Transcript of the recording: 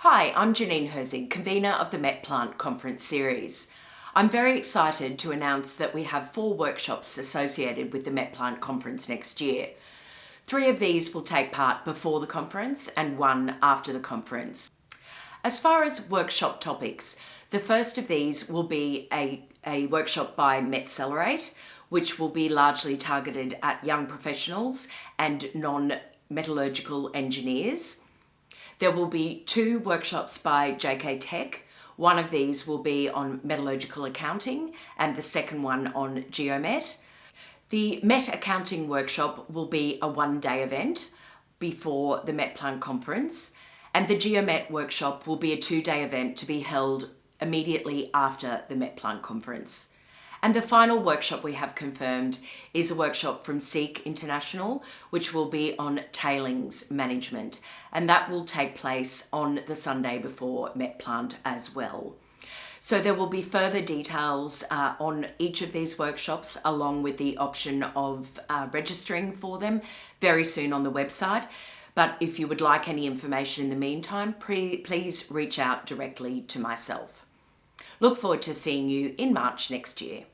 Hi, I'm Janine Herzig, convener of the MetPlant Conference Series. I'm very excited to announce that we have 4 workshops associated with the MetPlant Conference next year. 3 of these will take part before the conference and 1 after the conference. As far as workshop topics, the first of these will be a workshop by MetCelerate, which will be largely targeted at young professionals and non-metallurgical engineers. There will be 2 workshops by JK Tech. One of these will be on metallurgical accounting and the second one on Geomet. The Met Accounting workshop will be a 1-day event before the MetPlant Conference, and the Geomet workshop will be a 2-day event to be held immediately after the MetPlant Conference. And the final workshop we have confirmed is a workshop from Seek International, which will be on tailings management, and that will take place on the Sunday before MetPlant as well. So there will be further details on each of these workshops, along with the option of registering for them very soon on the website. But if you would like any information in the meantime, please reach out directly to myself. Look forward to seeing you in March next year.